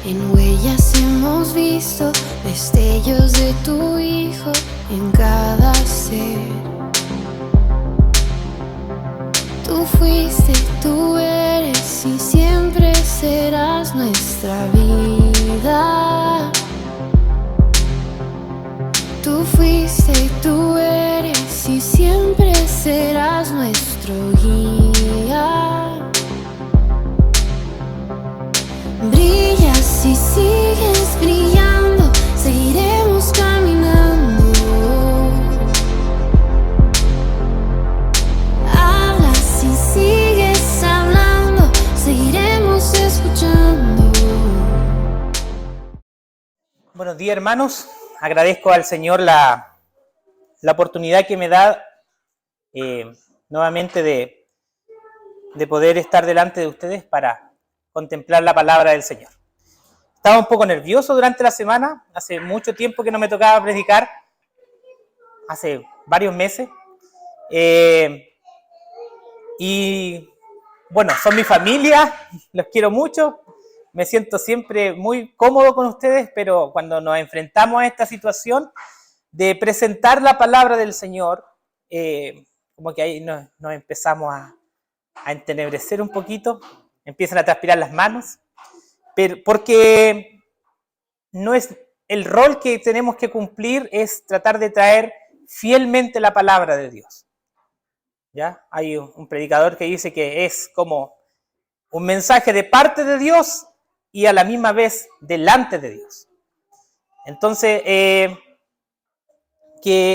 En huellas hemos visto destellos de tu Hijo en cada ser. Tú fuiste, tú eres y siempre serás nuestra vida. Tú fuiste, tú eres y siempre serás nuestro guía. Brillas y sigues brillando, seguiremos caminando. Hablas y sigues hablando, seguiremos escuchando. Buenos días, hermanos. Agradezco al Señor la oportunidad que me da nuevamente de poder estar delante de ustedes para contemplar la palabra del Señor. Estaba un poco nervioso durante la semana, hace mucho tiempo que no me tocaba predicar, hace varios meses, y bueno, son mi familia, los quiero mucho, me siento siempre muy cómodo con ustedes, pero cuando nos enfrentamos a esta situación de presentar la palabra del Señor, como que ahí nos empezamos a entenebrecer un poquito, empiezan a transpirar las manos, pero porque no es el rol que tenemos que cumplir, es tratar de traer fielmente la palabra de Dios. ¿Ya? Hay un predicador que dice que es como un mensaje de parte de Dios y a la misma vez delante de Dios. Entonces, que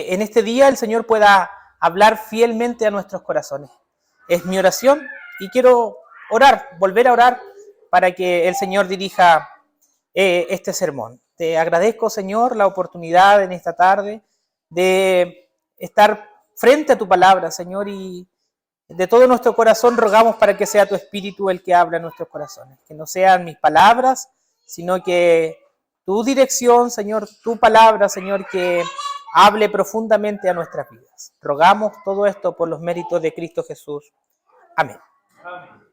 en este día el Señor pueda hablar fielmente a nuestros corazones. Es mi oración y quiero orar, volver a orar para que el Señor dirija este sermón. Te agradezco, Señor, la oportunidad en esta tarde de estar frente a tu palabra, Señor, y de todo nuestro corazón rogamos para que sea tu Espíritu el que habla en nuestros corazones. Que no sean mis palabras, sino que tu dirección, Señor, tu palabra, Señor, que hable profundamente a nuestras vidas. Rogamos todo esto por los méritos de Cristo Jesús. Amén. Amén.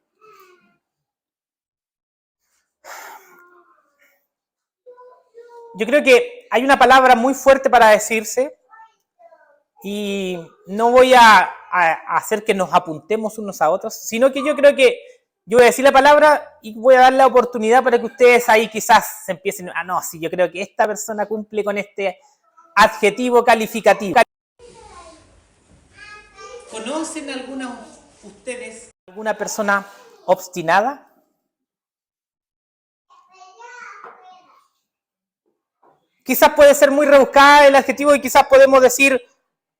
Yo creo que hay una palabra muy fuerte para decirse y no voy a hacer que nos apuntemos unos a otros, sino que yo creo que yo voy a decir la palabra y voy a dar la oportunidad para que ustedes ahí quizás se empiecen, no, sí, yo creo que esta persona cumple con este adjetivo calificativo. ¿Conocen alguna ustedes alguna persona obstinada? Quizás puede ser muy rebuscada el adjetivo y quizás podemos decir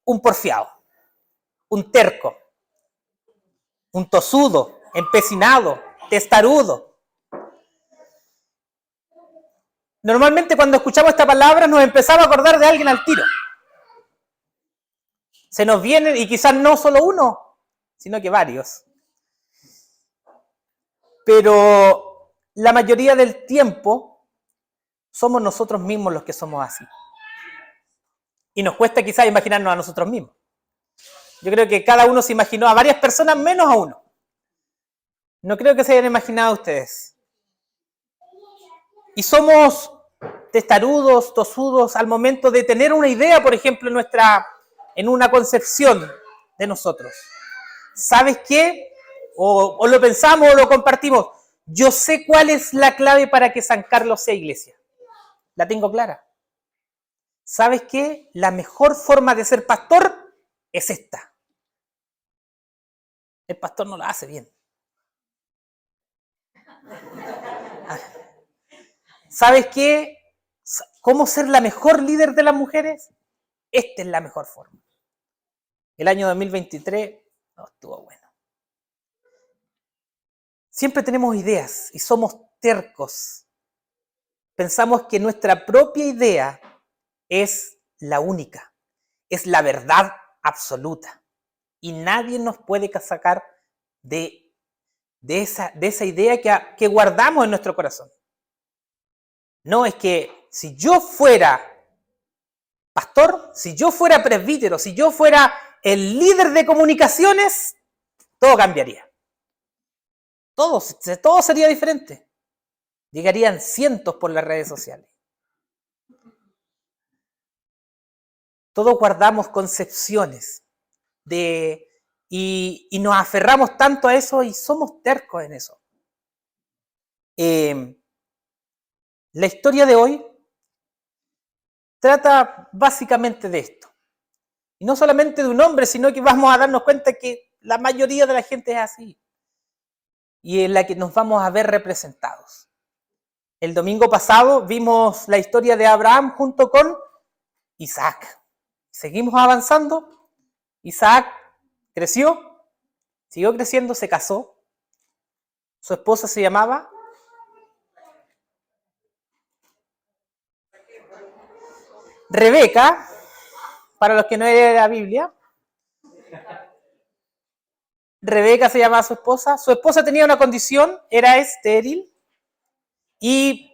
un porfiado, un terco, un tosudo, empecinado, testarudo. Normalmente cuando escuchamos esta palabra nos empezamos a acordar de alguien al tiro. Se nos vienen, y quizás no solo uno, sino que varios. Pero la mayoría del tiempo somos nosotros mismos los que somos así. Y nos cuesta quizás imaginarnos a nosotros mismos. Yo creo que cada uno se imaginó a varias personas menos a uno. No creo que se hayan imaginado a ustedes. Y somos testarudos, tosudos al momento de tener una idea, por ejemplo, en una concepción de nosotros. ¿Sabes qué? O lo pensamos o lo compartimos. Yo sé cuál es la clave para que San Carlos sea iglesia. La tengo clara. ¿Sabes qué? La mejor forma de ser pastor es esta. El pastor no lo hace bien. ¿Sabes qué? ¿Cómo ser la mejor líder de las mujeres? Esta es la mejor forma. El año 2023 no estuvo bueno. Siempre tenemos ideas y somos tercos. Pensamos que nuestra propia idea es la única, es la verdad absoluta. Y nadie nos puede sacar de esa idea que guardamos en nuestro corazón. No, es que si yo fuera pastor, si yo fuera presbítero, si yo fuera el líder de comunicaciones, todo cambiaría. Todo sería diferente. llegarían cientos por las redes sociales. Todos guardamos concepciones y nos aferramos tanto a eso y somos tercos en eso. La historia de hoy trata básicamente de esto. Y no solamente de un hombre, sino que vamos a darnos cuenta que la mayoría de la gente es así. Y en la que nos vamos a ver representados. El domingo pasado vimos la historia de Abraham junto con Isaac. Seguimos avanzando. Isaac creció, siguió creciendo, se casó. Su esposa se llamaba Rebeca, para los que no leen la Biblia. Rebeca se llamaba su esposa. Su esposa tenía una condición, era estéril. Y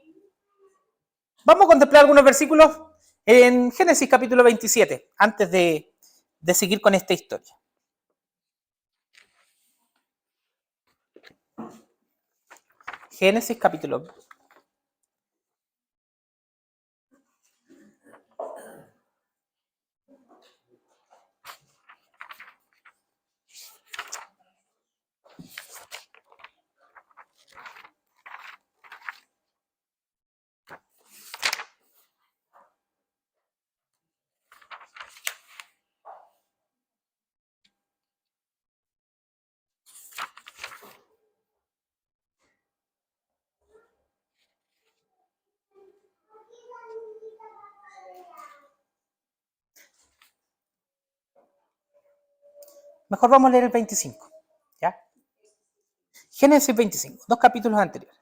vamos a contemplar algunos versículos en Génesis capítulo 27, antes de seguir con esta historia. Génesis capítulo. Mejor vamos a leer el 25, ¿ya? Génesis 25, 2 capítulos anteriores.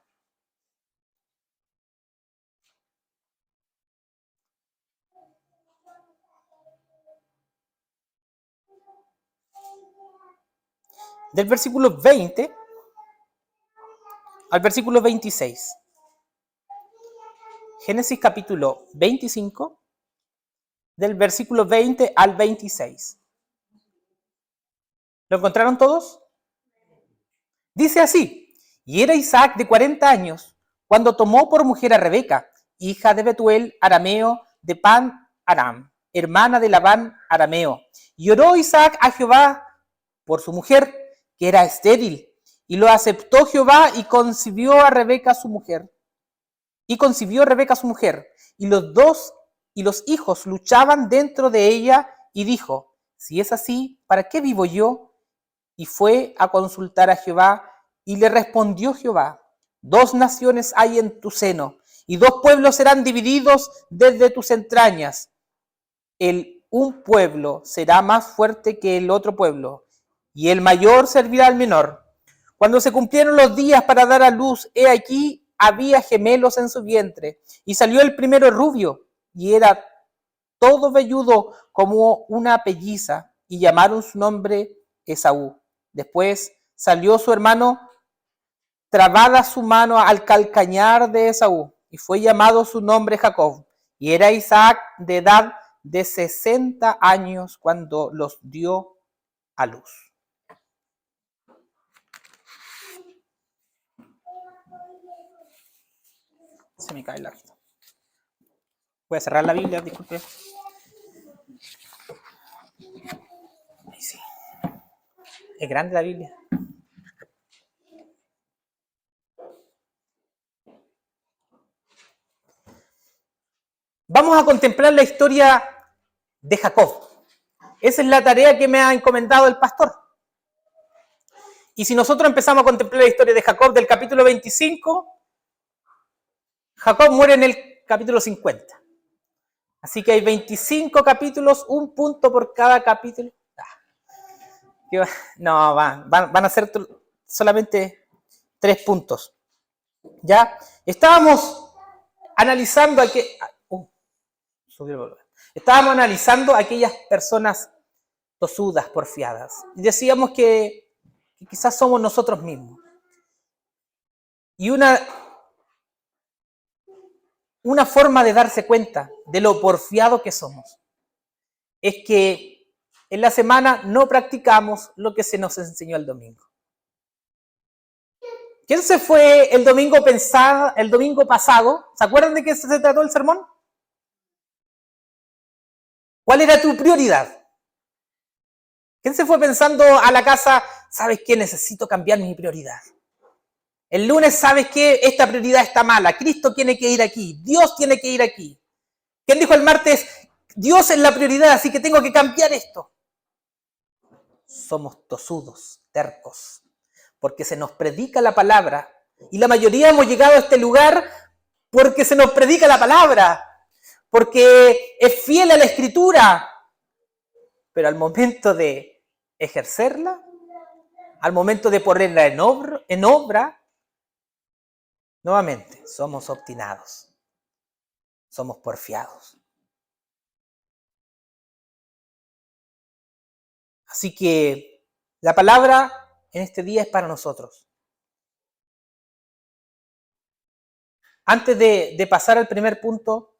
Del versículo 20 al versículo 26. Génesis capítulo 25, del versículo 20 al 26. ¿Lo encontraron todos? Dice así: y era Isaac de 40 años cuando tomó por mujer a Rebeca, hija de Betuel arameo de Pan Aram, hermana de Labán arameo. Y oró Isaac a Jehová por su mujer, que era estéril, y lo aceptó Jehová y concibió a Rebeca su mujer. Y concibió Rebeca su mujer, y los hijos luchaban dentro de ella, y dijo: si es así, ¿para qué vivo yo? Y fue a consultar a Jehová, y le respondió Jehová: 2 naciones hay en tu seno, y 2 pueblos serán divididos desde tus entrañas. Un pueblo será más fuerte que el otro pueblo, y el mayor servirá al menor. Cuando se cumplieron los días para dar a luz, he aquí, había gemelos en su vientre, y salió el primero rubio, y era todo velludo como una pelliza, y llamaron su nombre Esaú. Después salió su hermano, trabada su mano al calcañar de Esaú, y fue llamado su nombre Jacob. Y era Isaac de edad de 60 años cuando los dio a luz. Se me cae la vista. Voy a cerrar la Biblia, disculpe. Ahí sí. Es grande la Biblia. Vamos a contemplar la historia de Jacob. Esa es la tarea que me ha encomendado el pastor. Y si nosotros empezamos a contemplar la historia de Jacob del capítulo 25, Jacob muere en el capítulo 50. Así que hay 25 capítulos, un punto por cada capítulo. No, van a ser solamente 3 puntos. ¿Ya? Estábamos analizando Estábamos analizando aquellas personas tosudas, porfiadas. Y decíamos que quizás somos nosotros mismos. Y una forma de darse cuenta de lo porfiado que somos es que en la semana no practicamos lo que se nos enseñó el domingo. ¿Quién se fue el domingo pasado? ¿Se acuerdan de qué se trató el sermón? ¿Cuál era tu prioridad? ¿Quién se fue pensando a la casa, sabes qué, necesito cambiar mi prioridad? El lunes, sabes qué, esta prioridad está mala, Cristo tiene que ir aquí, Dios tiene que ir aquí. ¿Quién dijo el martes, Dios es la prioridad, así que tengo que cambiar esto? Somos tosudos, tercos, porque se nos predica la palabra, y la mayoría hemos llegado a este lugar porque se nos predica la palabra, porque es fiel a la Escritura, pero al momento de ejercerla, al momento de ponerla en obra, nuevamente somos obstinados, somos porfiados. Así que la palabra en este día es para nosotros. Antes de pasar al primer punto,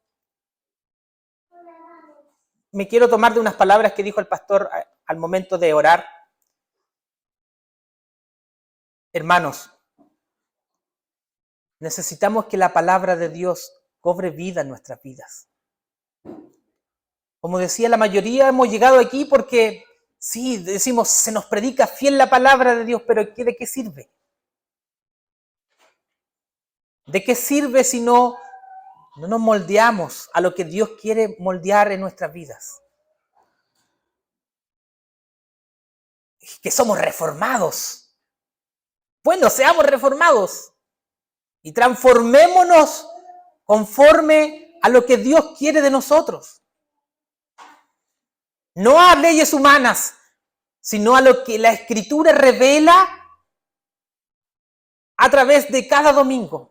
me quiero tomar de unas palabras que dijo el pastor al momento de orar. Hermanos, necesitamos que la palabra de Dios cobre vida en nuestras vidas. Como decía, la mayoría hemos llegado aquí porque, sí, decimos, se nos predica fiel la palabra de Dios, pero ¿de qué sirve? ¿De qué sirve si no nos moldeamos a lo que Dios quiere moldear en nuestras vidas? Que somos reformados. Bueno, seamos reformados y transformémonos conforme a lo que Dios quiere de nosotros. No a leyes humanas, sino a lo que la Escritura revela a través de cada domingo.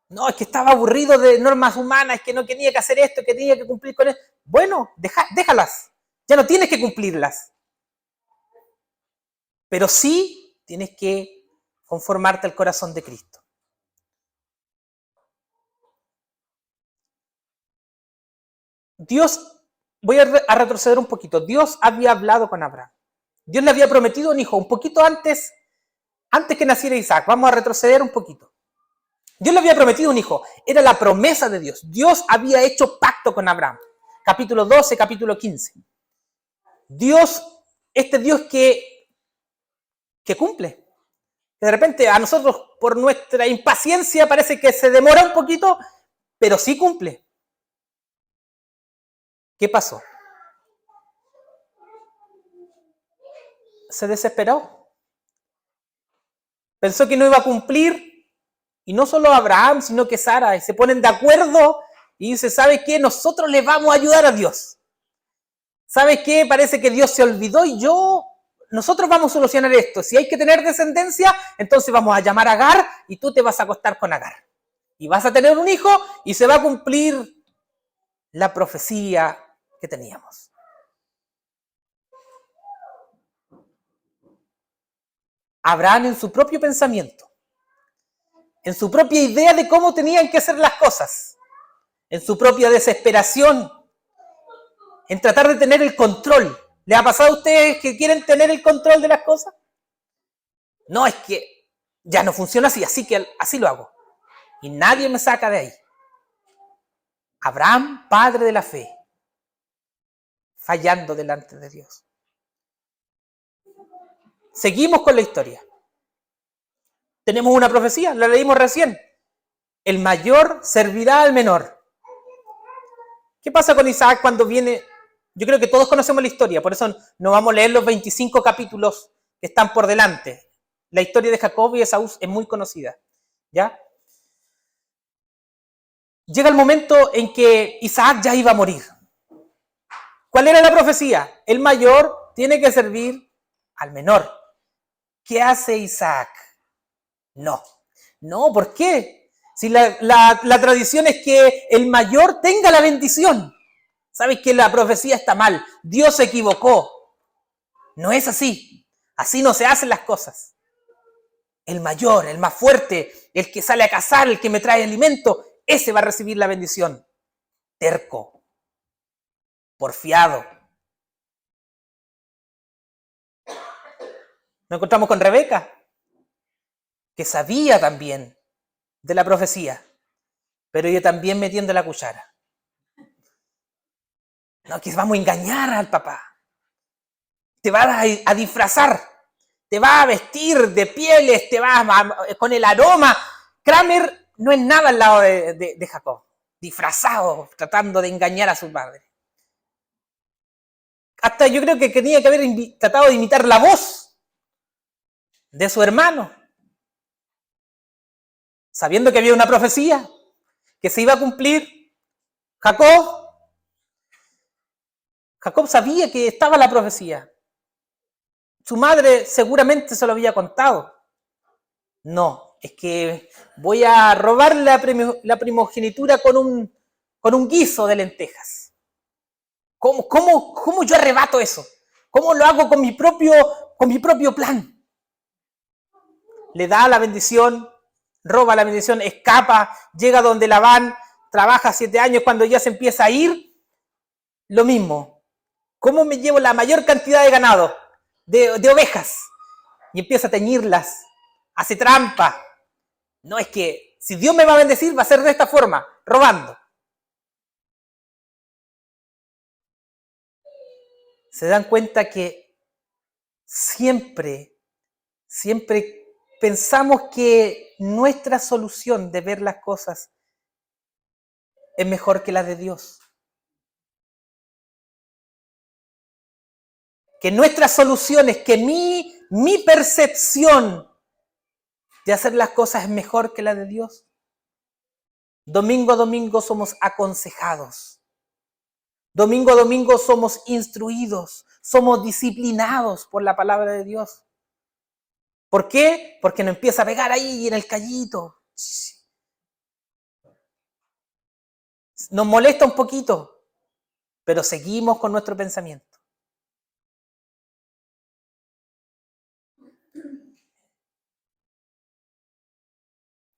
No, es que estaba aburrido de normas humanas, es que no tenía que hacer esto, que tenía que cumplir con esto. Bueno, déjalas. Ya no tienes que cumplirlas. Pero sí tienes que conformarte al corazón de Cristo. Dios, voy a retroceder un poquito. Dios había hablado con Abraham. Dios le había prometido un hijo un poquito antes que naciera Isaac. Vamos a retroceder un poquito. Dios le había prometido un hijo. Era la promesa de Dios. Dios había hecho pacto con Abraham. Capítulo 12, capítulo 15. Dios, este Dios que cumple. De repente a nosotros, por nuestra impaciencia, parece que se demora un poquito, pero sí cumple. ¿Qué pasó? Se desesperó. Pensó que no iba a cumplir. Y no solo Abraham, sino que Sara. Y se ponen de acuerdo y dice, ¿sabe qué? Nosotros le vamos a ayudar a Dios. ¿Sabe qué? Parece que Dios se olvidó y nosotros vamos a solucionar esto. Si hay que tener descendencia, entonces vamos a llamar a Agar y tú te vas a acostar con Agar. Y vas a tener un hijo y se va a cumplir la profecía que teníamos. Abraham, en su propio pensamiento, en su propia idea de cómo tenían que hacer las cosas, en su propia desesperación, en tratar de tener el control. ¿Les ha pasado a ustedes que quieren tener el control de las cosas? No, es que ya no funciona así que así lo hago. Y nadie me saca de ahí. Abraham, padre de la fe, fallando delante de Dios. Seguimos con la historia. Tenemos una profecía, la leímos recién. El mayor servirá al menor. ¿Qué pasa con Isaac cuando viene? Yo creo que todos conocemos la historia, por eso no vamos a leer los 25 capítulos que están por delante. La historia de Jacob y Esaú es muy conocida, ¿ya? Llega el momento en que Isaac ya iba a morir. ¿Cuál era la profecía? El mayor tiene que servir al menor. ¿Qué hace Isaac? No, ¿por qué? Si la tradición es que el mayor tenga la bendición. ¿Sabes que la profecía está mal? Dios se equivocó. No es así. Así no se hacen las cosas. El mayor, el más fuerte, el que sale a cazar, el que me trae alimento, ese va a recibir la bendición. Terco. Porfiado. Nos encontramos con Rebeca, que sabía también de la profecía, pero ella también metiendo la cuchara. No, que vamos a engañar al papá. Te vas a disfrazar, te vas a vestir de pieles, te vas con el aroma. Kramer no es nada al lado de Jacob, disfrazado, tratando de engañar a su padre. Hasta yo creo que tenía que haber tratado de imitar la voz de su hermano, sabiendo que había una profecía que se iba a cumplir. Jacob sabía que estaba la profecía. Su madre seguramente se lo había contado. No, es que voy a robar la primogenitura con un guiso de lentejas. ¿Cómo yo arrebato eso? ¿Cómo lo hago con mi propio plan? Le da la bendición, roba la bendición, escapa, llega donde Labán, trabaja 7 años, cuando ya se empieza a ir, lo mismo. ¿Cómo me llevo la mayor cantidad de ganado, de ovejas? Y empieza a teñirlas, hace trampa. No, es que si Dios me va a bendecir, va a ser de esta forma, robando. Se dan cuenta que siempre pensamos que nuestra solución de ver las cosas es mejor que la de Dios. Que nuestras soluciones, que mi percepción de hacer las cosas es mejor que la de Dios. Domingo a domingo somos aconsejados. Domingo a domingo somos instruidos, somos disciplinados por la palabra de Dios. ¿Por qué? Porque nos empieza a pegar ahí en el callito. Nos molesta un poquito, pero seguimos con nuestro pensamiento.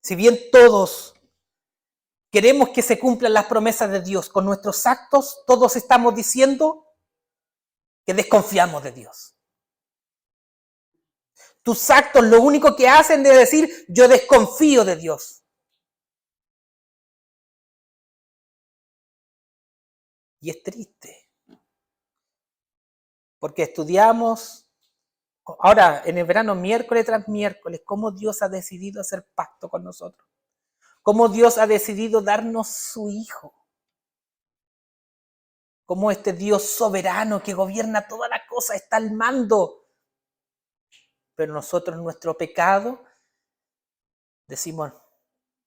Si bien todos queremos que se cumplan las promesas de Dios, con nuestros actos todos estamos diciendo que desconfiamos de Dios. Tus actos lo único que hacen es decir, yo desconfío de Dios. Y es triste, porque estudiamos, ahora en el verano, miércoles tras miércoles, cómo Dios ha decidido hacer pacto con nosotros. Cómo Dios ha decidido darnos su Hijo. Cómo este Dios soberano que gobierna toda la cosa está al mando. Pero nosotros, en nuestro pecado, decimos,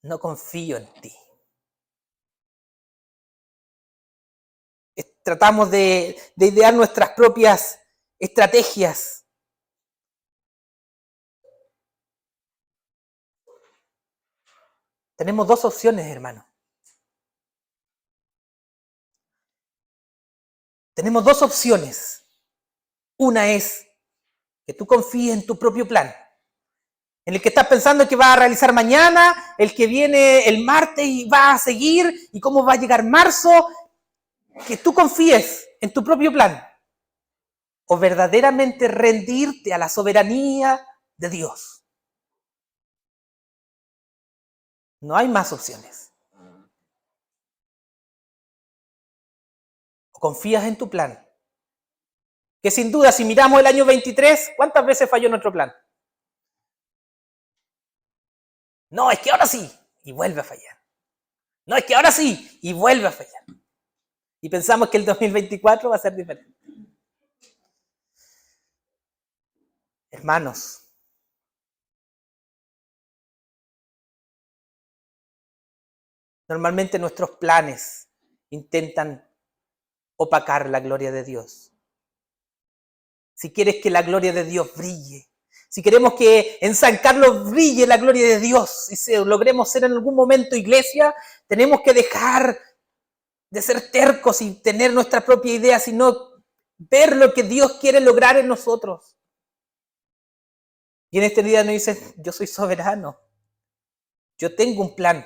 no confío en ti. Tratamos de idear nuestras propias estrategias. Tenemos dos opciones, hermano. Tenemos dos opciones. Una es que tú confíes en tu propio plan, en el que estás pensando que va a realizar mañana, el que viene el martes y va a seguir, y cómo va a llegar marzo, que tú confíes en tu propio plan, o verdaderamente rendirte a la soberanía de Dios. No hay más opciones. O confías en tu plan, que sin duda, si miramos el año 23, ¿cuántas veces falló nuestro plan? No, es que ahora sí, y vuelve a fallar. No, es que ahora sí, y vuelve a fallar. Y pensamos que el 2024 va a ser diferente. Hermanos, normalmente nuestros planes intentan opacar la gloria de Dios. Si quieres que la gloria de Dios brille, si queremos que en San Carlos brille la gloria de Dios y si logremos ser en algún momento iglesia, tenemos que dejar de ser tercos y tener nuestra propia idea, sino ver lo que Dios quiere lograr en nosotros. Y en este día nos dicen, yo soy soberano, yo tengo un plan.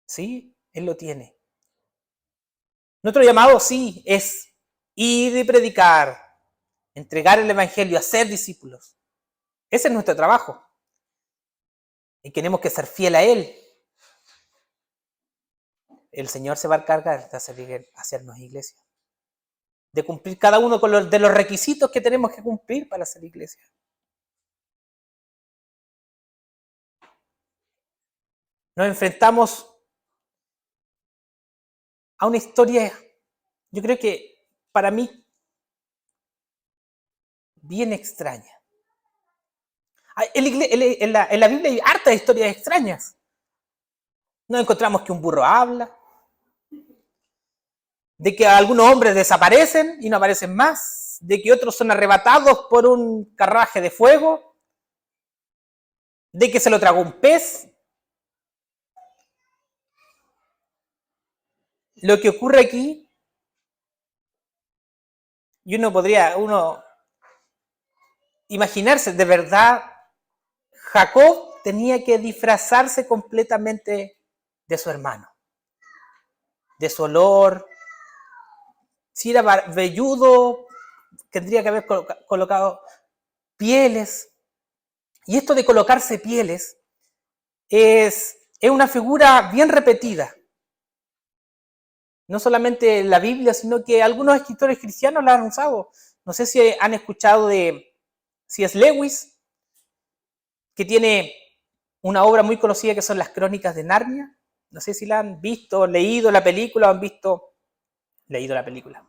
Sí, Él lo tiene. Nuestro llamado sí es ir y predicar, entregar el Evangelio, hacer discípulos. Ese es nuestro trabajo. Y tenemos que ser fiel a Él. El Señor se va a encargar de hacernos iglesia. De cumplir cada uno de los requisitos que tenemos que cumplir para ser iglesia. Nos enfrentamos a una historia, yo creo que para mí, bien extraña. En la Biblia hay hartas historias extrañas. Nos encontramos que un burro habla, de que algunos hombres desaparecen y no aparecen más, de que otros son arrebatados por un carruaje de fuego, de que se lo tragó un pez. Lo que ocurre aquí, y uno imaginarse, de verdad, Jacob tenía que disfrazarse completamente de su hermano, de su olor. Si era velludo, tendría que haber colocado pieles. Y esto de colocarse pieles es una figura bien repetida. No solamente en la Biblia, sino que algunos escritores cristianos la han usado. No sé si han escuchado de C.S. Lewis, que tiene una obra muy conocida que son las Crónicas de Narnia. No sé si la han visto, leído la película o han visto... Leído la película.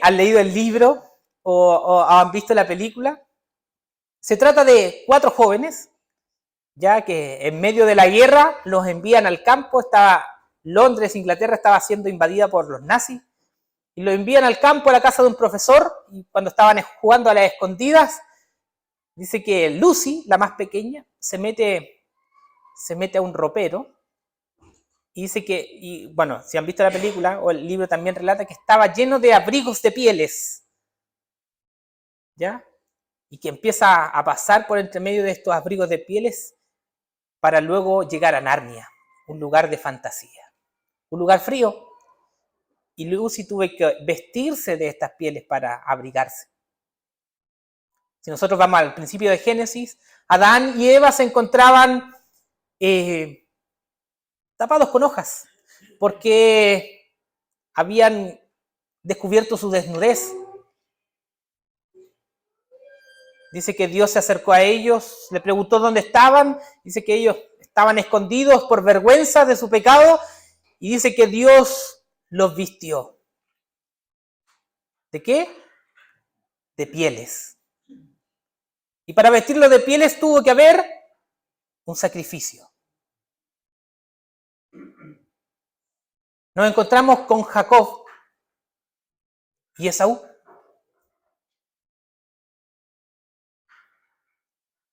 ¿Han leído el libro o han visto la película? Se trata de 4 jóvenes, ya que en medio de la guerra los envían al campo. Londres, Inglaterra, estaba siendo invadida por los nazis, y los envían al campo a la casa de un profesor, y cuando estaban jugando a las escondidas, dice que Lucy, la más pequeña, se mete a un ropero, y dice que, bueno, si han visto la película o el libro también relata que estaba lleno de abrigos de pieles, ¿ya? Y que empieza a pasar por entre medio de estos abrigos de pieles para luego llegar a Narnia, un lugar de fantasía, un lugar frío. Y Lucy tuvo que vestirse de estas pieles para abrigarse. Si nosotros vamos al principio de Génesis, Adán y Eva se encontraban tapados con hojas, porque habían descubierto su desnudez. Dice que Dios se acercó a ellos, le preguntó dónde estaban, dice que ellos estaban escondidos por vergüenza de su pecado, y dice que Dios los vistió. ¿De qué? De pieles. Y para vestirlos de pieles tuvo que haber un sacrificio. Nos encontramos con Jacob y Esaú.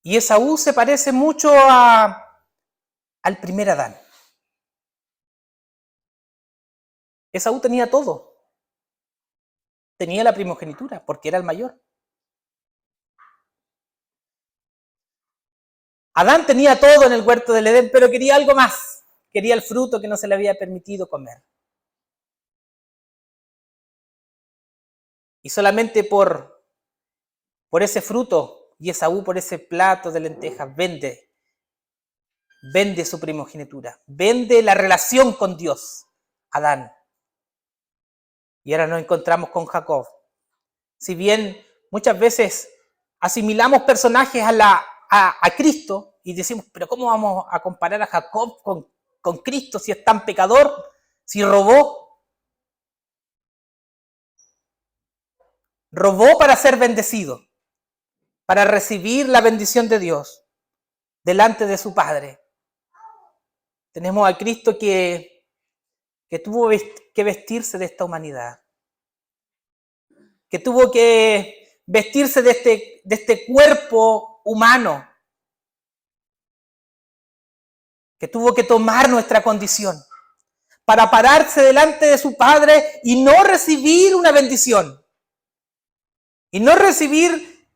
Y Esaú se parece mucho al primer Adán. Esaú tenía todo. Tenía la primogenitura porque era el mayor. Adán tenía todo en el huerto del Edén, pero quería algo más. Quería el fruto que no se le había permitido comer. Y solamente por ese fruto, y Esaú por ese plato de lentejas, vende su primogenitura, vende la relación con Dios, Adán. Y ahora nos encontramos con Jacob. Si bien muchas veces asimilamos personajes a Cristo y decimos, pero ¿cómo vamos a comparar a Jacob con Cristo si es tan pecador, si robó? Robó para ser bendecido, para recibir la bendición de Dios delante de su Padre. Tenemos a Cristo que tuvo que vestirse de esta humanidad, que tuvo que vestirse de este cuerpo humano, que tuvo que tomar nuestra condición para pararse delante de su Padre y no recibir una bendición, y no recibir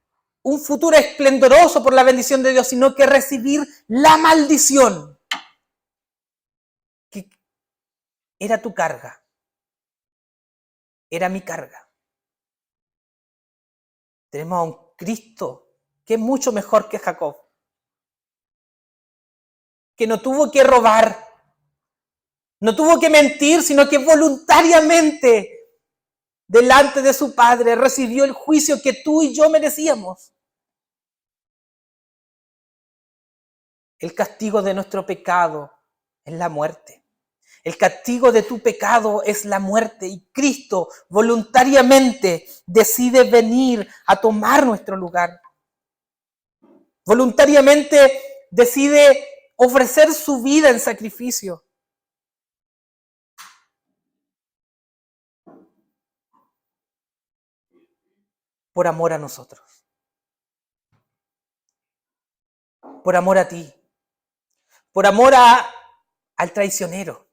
un futuro esplendoroso por la bendición de Dios, sino que recibir la maldición que era tu carga, era mi carga. Tenemos a un Cristo que es mucho mejor que Jacob, que no tuvo que robar, no tuvo que mentir, sino que voluntariamente, delante de su Padre, recibió el juicio que tú y yo merecíamos. El castigo de nuestro pecado es la muerte. El castigo de tu pecado es la muerte y Cristo voluntariamente decide venir a tomar nuestro lugar. Voluntariamente decide ofrecer su vida en sacrificio. Por amor a nosotros. Por amor a ti. Por amor al traicionero.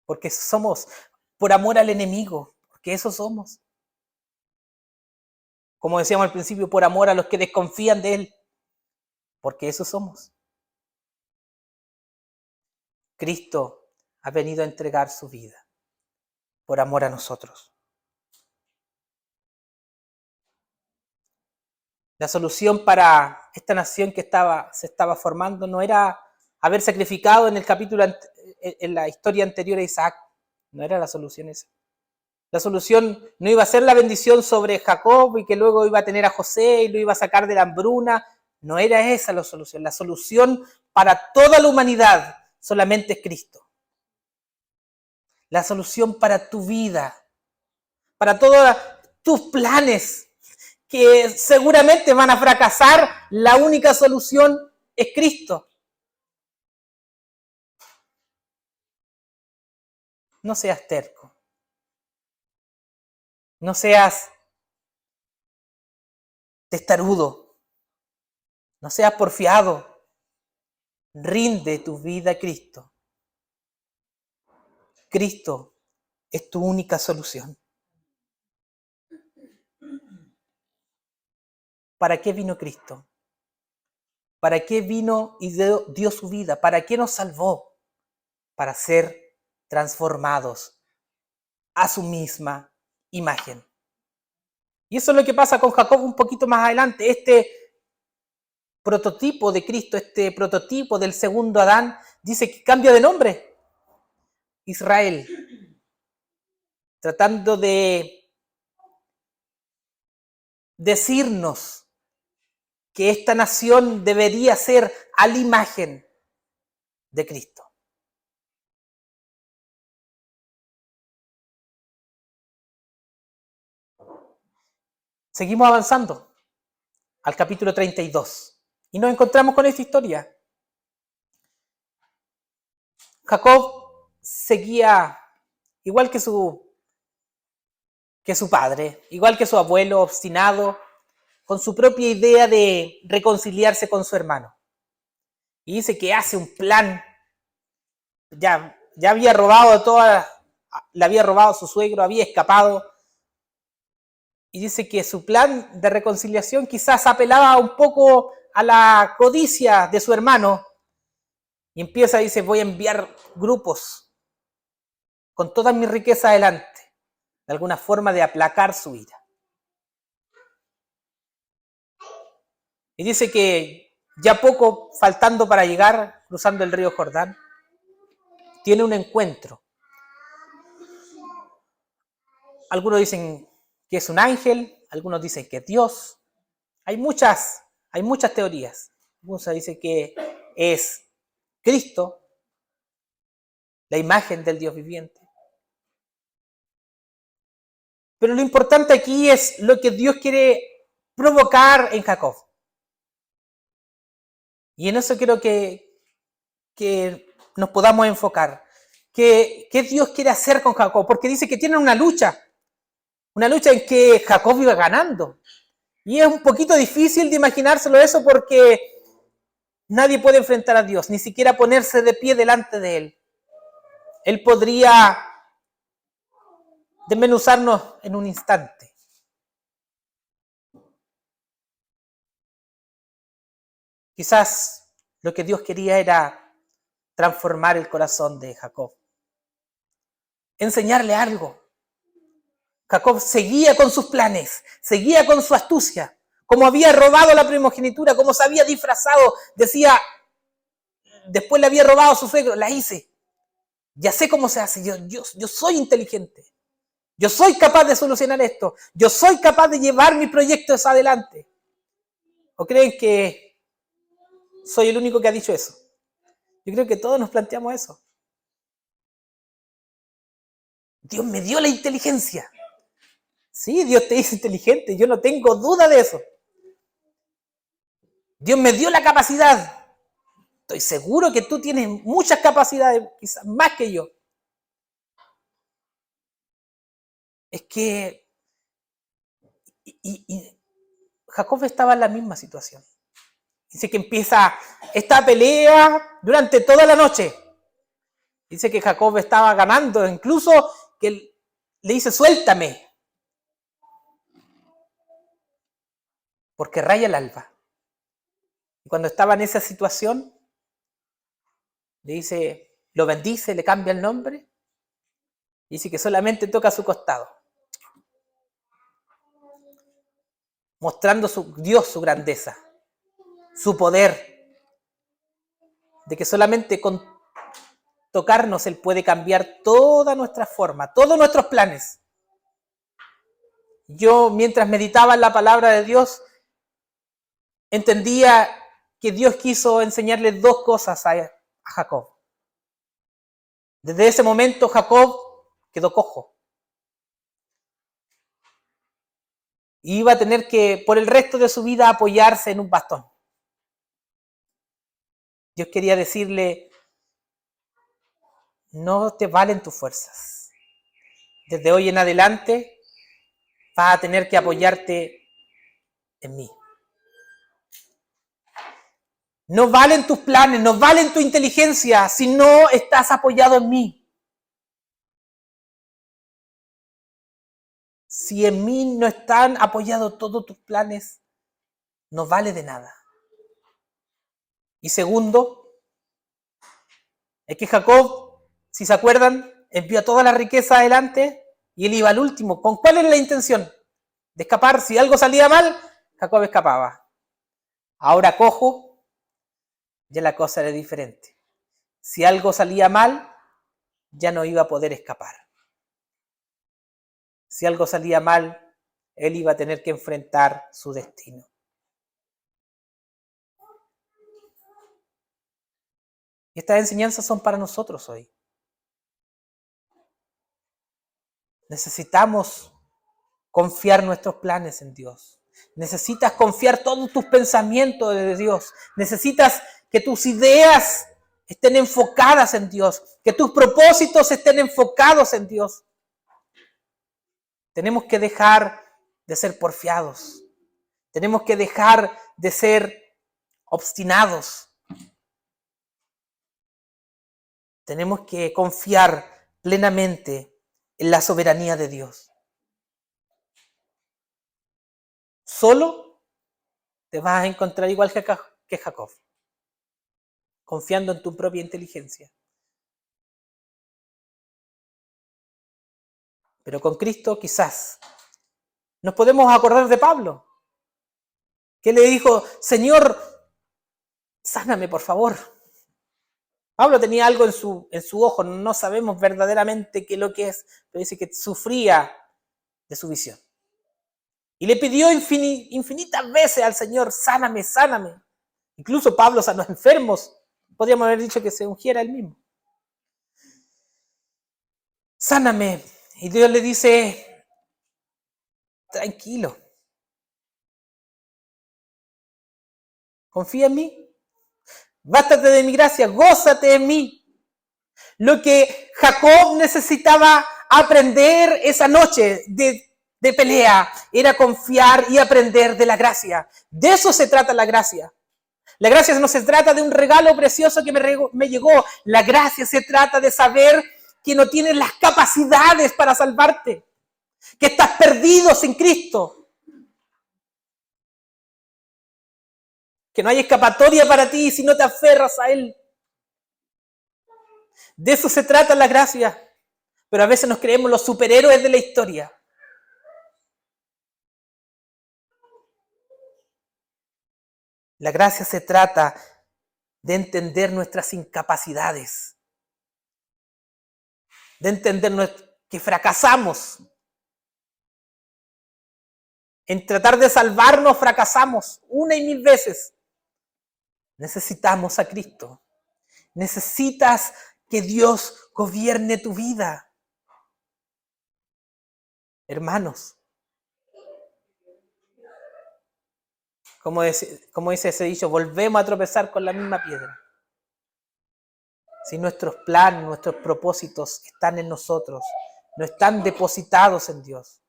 Porque somos. Por amor al enemigo. Porque eso somos. Como decíamos al principio, por amor a los que desconfían de Él. Porque eso somos. Cristo ha venido a entregar su vida por amor a nosotros. La solución para esta nación que se estaba formando no era haber sacrificado en la historia anterior a Isaac. No era la solución esa. La solución no iba a ser la bendición sobre Jacob y que luego iba a tener a José y lo iba a sacar de la hambruna. No era esa la solución. La solución para toda la humanidad solamente es Cristo. La solución para tu vida, para todos tus planes que seguramente van a fracasar, la única solución es Cristo. No seas terco. No seas testarudo. No seas porfiado. Rinde tu vida a Cristo. Cristo es tu única solución. ¿Para qué vino Cristo? ¿Para qué vino y dio su vida? ¿Para qué nos salvó? Para ser transformados a su misma imagen. Y eso es lo que pasa con Jacob un poquito más adelante. Este prototipo de Cristo, este prototipo del segundo Adán, dice que cambia de nombre. Israel. Tratando de decirnos que esta nación debería ser a la imagen de Cristo. Seguimos avanzando al capítulo 32 y nos encontramos con esta historia. Jacob seguía igual que su padre, igual que su abuelo, obstinado, con su propia idea de reconciliarse con su hermano. Y dice que hace un plan. Ya había robado le había robado a su suegro, había escapado. Y dice que su plan de reconciliación quizás apelaba un poco a la codicia de su hermano. Y dice, voy a enviar grupos con toda mi riqueza adelante, de alguna forma de aplacar su ira. Y dice que ya poco faltando para llegar, cruzando el río Jordán, tiene un encuentro. Algunos dicen que es un ángel, algunos dicen que es Dios. Hay muchas teorías. Algunos dicen que es Cristo, la imagen del Dios viviente. Pero lo importante aquí es lo que Dios quiere provocar en Jacob. Y en eso quiero que nos podamos enfocar. ¿Qué Dios quiere hacer con Jacob? Porque dice que tienen una lucha en que Jacob iba ganando. Y es un poquito difícil de imaginárselo eso porque nadie puede enfrentar a Dios, ni siquiera ponerse de pie delante de Él. Él podría desmenuzarnos en un instante. Quizás lo que Dios quería era transformar el corazón de Jacob. Enseñarle algo. Jacob seguía con sus planes, seguía con su astucia. Como había robado la primogenitura, como se había disfrazado, decía, después le había robado a su suegro, la hice. Ya sé cómo se hace, yo soy inteligente. Yo soy capaz de solucionar esto. Yo soy capaz de llevar mis proyectos adelante. ¿O creen que soy el único que ha dicho eso? Yo creo que todos nos planteamos eso. Dios me dio la inteligencia. Sí, Dios te hizo inteligente, yo no tengo duda de eso. Dios me dio la capacidad. Estoy seguro que tú tienes muchas capacidades, quizás más que yo. Es que y Jacob estaba en la misma situación. Dice que empieza esta pelea durante toda la noche. Dice que Jacob estaba ganando, incluso que le dice, suéltame. Porque raya el alba. Y cuando estaba en esa situación, le dice, lo bendice, le cambia el nombre. Dice que solamente toca su costado. Mostrando Dios su grandeza, su poder. De que solamente con tocarnos Él puede cambiar toda nuestra forma, todos nuestros planes. Yo, mientras meditaba en la palabra de Dios, entendía que Dios quiso enseñarle dos cosas a Jacob. Desde ese momento Jacob quedó cojo. Y iba a tener que, por el resto de su vida, apoyarse en un bastón. Dios quería decirle, no te valen tus fuerzas. Desde hoy en adelante vas a tener que apoyarte en mí. No valen tus planes, no valen tu inteligencia si no estás apoyado en mí. Si en mí no están apoyados todos tus planes, no vale de nada. Y segundo, es que Jacob, si se acuerdan, envió toda la riqueza adelante y él iba al último. ¿Con cuál era la intención? De escapar. Si algo salía mal, Jacob escapaba. Ahora cojo, ya la cosa era diferente. Si algo salía mal, ya no iba a poder escapar. Si algo salía mal, él iba a tener que enfrentar su destino. Y estas enseñanzas son para nosotros hoy. Necesitamos confiar nuestros planes en Dios. Necesitas confiar todos tus pensamientos en Dios. Necesitas que tus ideas estén enfocadas en Dios. Que tus propósitos estén enfocados en Dios. Tenemos que dejar de ser porfiados. Tenemos que dejar de ser obstinados. Tenemos que confiar plenamente en la soberanía de Dios. Solo te vas a encontrar igual que Jacob, confiando en tu propia inteligencia. Pero con Cristo quizás nos podemos acordar de Pablo, que le dijo, Señor, sáname por favor. Pablo tenía algo en su ojo, no sabemos verdaderamente qué es lo que es, pero dice que sufría de su visión. Y le pidió infinitas veces al Señor, sáname, sáname. Incluso Pablo sanó enfermos. Podríamos haber dicho que se ungiera él mismo. Sáname. Y Dios le dice, tranquilo. Confía en mí. Bástate de mi gracia, gózate en mí. Lo que Jacob necesitaba aprender esa noche de pelea era confiar y aprender de la gracia. De eso se trata la gracia. La gracia no se trata de un regalo precioso que me llegó. La gracia se trata de saber que no tienes las capacidades para salvarte, que estás perdido sin Cristo, que no hay escapatoria para ti si no te aferras a Él. De eso se trata la gracia. Pero a veces nos creemos los superhéroes de la historia. La gracia se trata de entender nuestras incapacidades, de entender que fracasamos. En tratar de salvarnos fracasamos una y mil veces. Necesitamos a Cristo. Necesitas que Dios gobierne tu vida. Hermanos, como dice ese dicho, volvemos a tropezar con la misma piedra. Si nuestros planes, nuestros propósitos están en nosotros, no están depositados en Dios,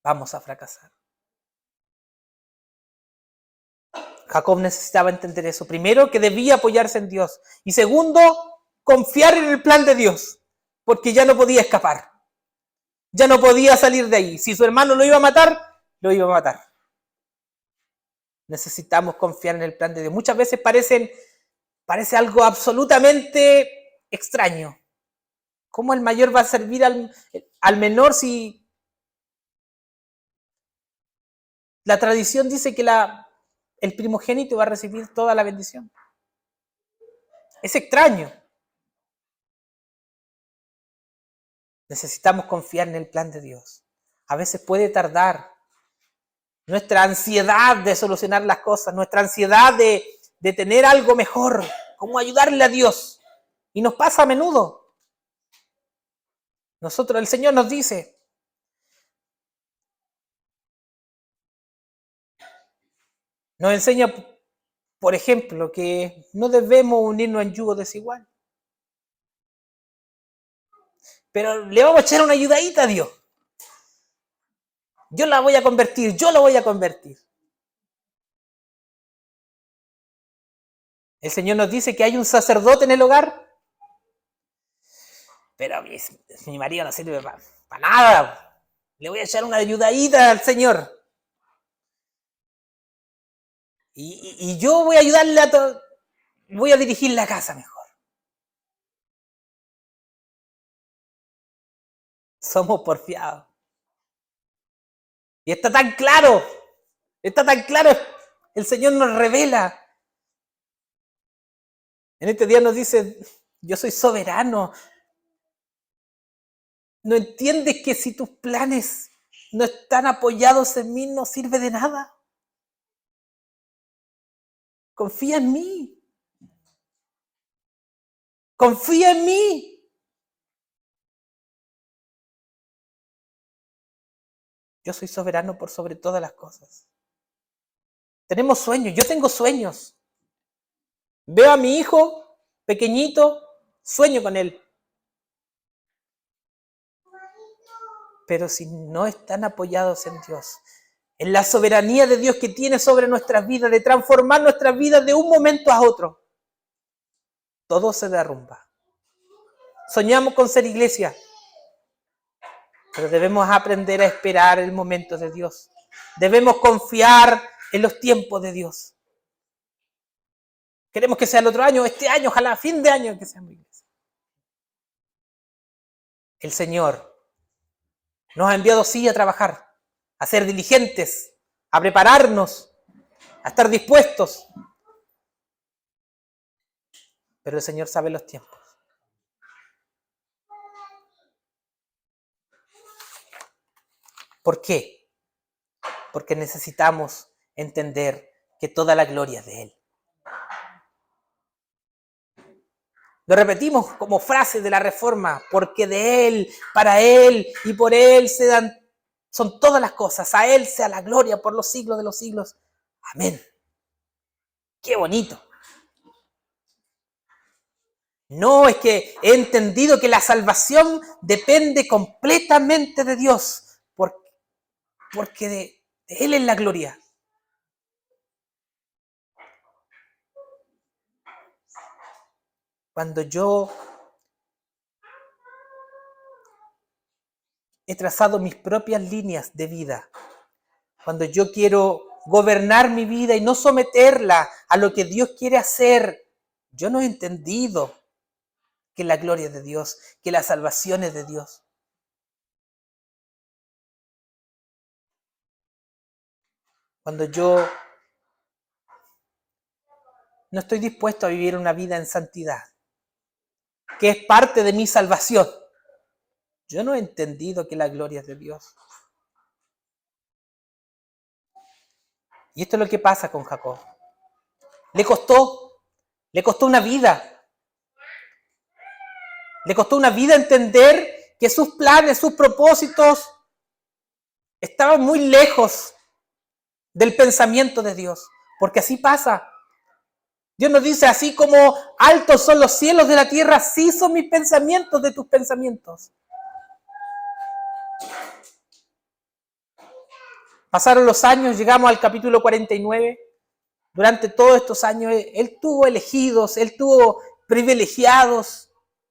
vamos a fracasar. Jacob necesitaba entender eso. Primero, que debía apoyarse en Dios. Y segundo, confiar en el plan de Dios, porque ya no podía escapar. Ya no podía salir de ahí. Si su hermano lo iba a matar, lo iba a matar. Necesitamos confiar en el plan de Dios. Muchas veces parece algo absolutamente extraño. ¿Cómo el mayor va a servir al menor si la tradición dice que el primogénito va a recibir toda la bendición? Es extraño. Necesitamos confiar en el plan de Dios. A veces puede tardar. Nuestra ansiedad de solucionar las cosas, nuestra ansiedad de tener algo mejor, cómo ayudarle a Dios. Y nos pasa a menudo. El Señor nos dice, nos enseña, por ejemplo, que no debemos unirnos en yugo desigual. Pero le vamos a echar una ayudadita a Dios. Yo la voy a convertir, yo lo voy a convertir. El Señor nos dice que hay un sacerdote en el hogar, pero mi marido no sirve para nada. Le voy a echar una ayudadita al Señor. Y yo voy a ayudarle a todo. Voy a dirigir la casa mejor. Somos porfiados. Y está tan claro. El Señor nos revela. En este día nos dice, yo soy soberano. ¿No entiendes que si tus planes no están apoyados en mí, no sirve de nada? Confía en mí. Confía en mí. Yo soy soberano por sobre todas las cosas. Tenemos sueños. Yo tengo sueños. Veo a mi hijo pequeñito, sueño con él. Pero si no están apoyados en Dios, en la soberanía de Dios que tiene sobre nuestras vidas, de transformar nuestras vidas de un momento a otro, todo se derrumba. Soñamos con ser iglesia, pero debemos aprender a esperar el momento de Dios. Debemos confiar en los tiempos de Dios. Queremos que sea el otro año, este año, ojalá, fin de año que seamos iglesia. El Señor nos ha enviado sí a trabajar, a ser diligentes, a prepararnos, a estar dispuestos. Pero el Señor sabe los tiempos. ¿Por qué? Porque necesitamos entender que toda la gloria es de Él. Lo repetimos como frase de la Reforma, porque de Él, para Él y por Él son todas las cosas. A Él sea la gloria por los siglos de los siglos. Amén. ¡Qué bonito! No, es que he entendido que la salvación depende completamente de Dios, porque de Él es la gloria. Cuando yo he trazado mis propias líneas de vida, cuando yo quiero gobernar mi vida y no someterla a lo que Dios quiere hacer, yo no he entendido que la gloria es de Dios, que la salvación es de Dios. Cuando yo no estoy dispuesto a vivir una vida en santidad, que es parte de mi salvación, yo no he entendido que la gloria es de Dios. Y esto es lo que pasa con Jacob. Le costó una vida. Le costó una vida entender que sus planes, sus propósitos estaban muy lejos del pensamiento de Dios. Porque así pasa. Dios nos dice, así como altos son los cielos de la tierra, así son mis pensamientos de tus pensamientos. Pasaron los años, llegamos al capítulo 49. Durante todos estos años, él tuvo elegidos, él tuvo privilegiados.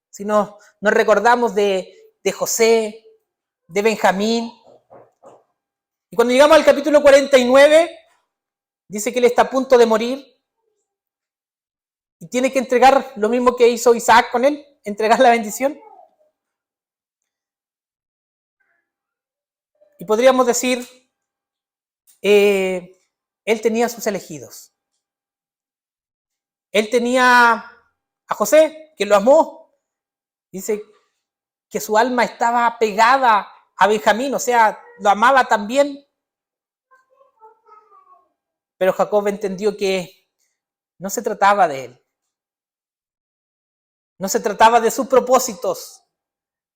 Si nos recordamos de José, de Benjamín. Y cuando llegamos al capítulo 49, dice que él está a punto de morir y tiene que entregar lo mismo que hizo Isaac con él, entregar la bendición. Y podríamos decir, él tenía sus elegidos. Él tenía a José, que lo amó. Dice que su alma estaba pegada a Benjamín, o sea, lo amaba también. Pero Jacob entendió que no se trataba de él. No se trataba de sus propósitos.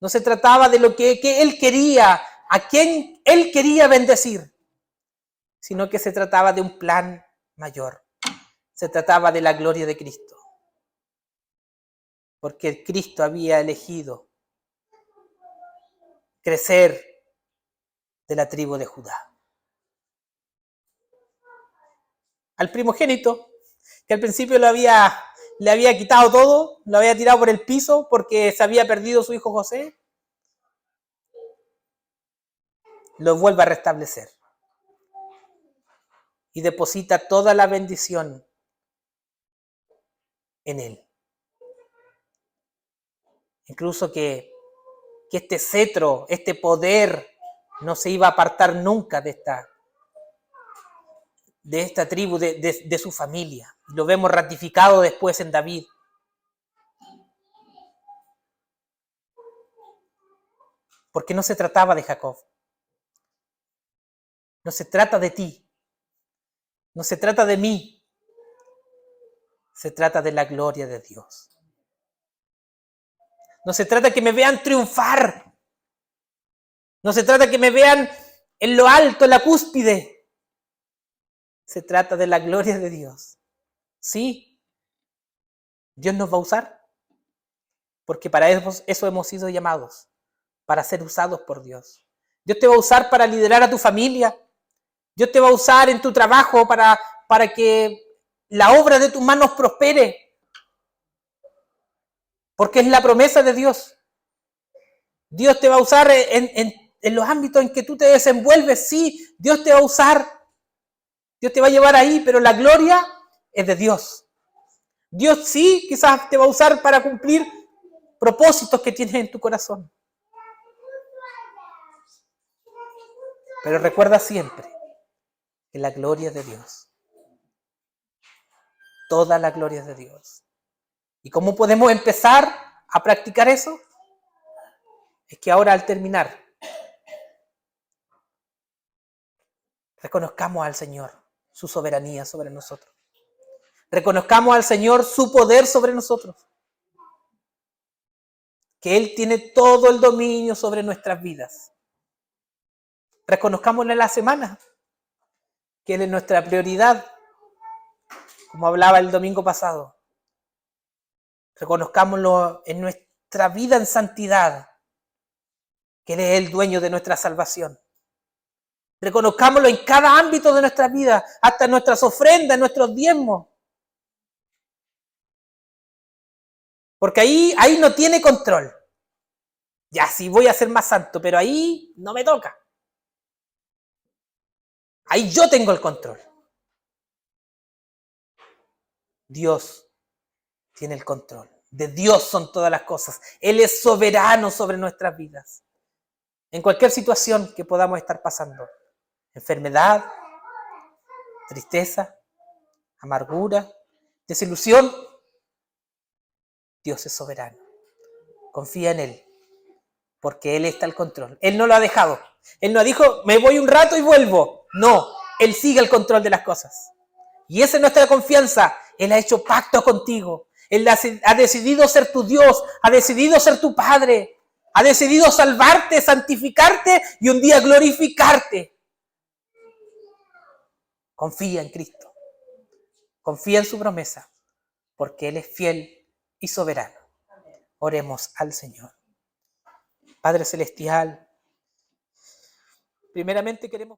No se trataba de lo que él quería, a quien él quería bendecir. Sino que se trataba de un plan mayor. Se trataba de la gloria de Cristo. Porque Cristo había elegido crecer de la tribu de Judá. Al primogénito, que al principio le había quitado todo, lo había tirado por el piso porque se había perdido su hijo José, lo vuelve a restablecer y deposita toda la bendición en él. Incluso que este cetro, este poder, no se iba a apartar nunca de esta tribu, de su familia. Lo vemos ratificado después en David. Porque no se trataba de Jacob. No se trata de ti. No se trata de mí. Se trata de la gloria de Dios. No se trata de que me vean triunfar. No se trata de que me vean en lo alto, en la cúspide. Se trata de la gloria de Dios. Sí, Dios nos va a usar. Porque para eso hemos sido llamados. Para ser usados por Dios. Dios te va a usar para liderar a tu familia. Dios te va a usar en tu trabajo para que la obra de tus manos prospere. Porque es la promesa de Dios. Dios te va a usar en los ámbitos en que tú te desenvuelves. Sí, Dios te va a usar. Dios te va a llevar ahí, pero la gloria es de Dios. Dios sí, quizás te va a usar para cumplir propósitos que tienes en tu corazón. Pero recuerda siempre que la gloria es de Dios. Toda la gloria es de Dios. ¿Y cómo podemos empezar a practicar eso? Es que ahora al terminar, reconozcamos al Señor su soberanía sobre nosotros. Reconozcamos al Señor su poder sobre nosotros. Que Él tiene todo el dominio sobre nuestras vidas. Reconozcámoslo en la semana, que Él es nuestra prioridad, como hablaba el domingo pasado. Reconozcámoslo en nuestra vida en santidad, que Él es el dueño de nuestra salvación. Reconozcámoslo en cada ámbito de nuestra vida, hasta en nuestras ofrendas, en nuestros diezmos. Porque ahí no tiene control. Ya, sí voy a ser más santo, pero ahí no me toca. Ahí yo tengo el control. Dios tiene el control. De Dios son todas las cosas. Él es soberano sobre nuestras vidas. En cualquier situación que podamos estar pasando. Enfermedad, tristeza, amargura, desilusión. Dios es soberano. Confía en Él, porque Él está al control. Él no lo ha dejado. Él no dijo, me voy un rato y vuelvo. No, Él sigue el control de las cosas. Y esa es nuestra confianza. Él ha hecho pacto contigo. Él ha decidido ser tu Dios, ha decidido ser tu Padre, ha decidido salvarte, santificarte y un día glorificarte. Confía en Cristo. Confía en su promesa, porque Él es fiel y soberano. Oremos al Señor. Padre Celestial, primeramente queremos...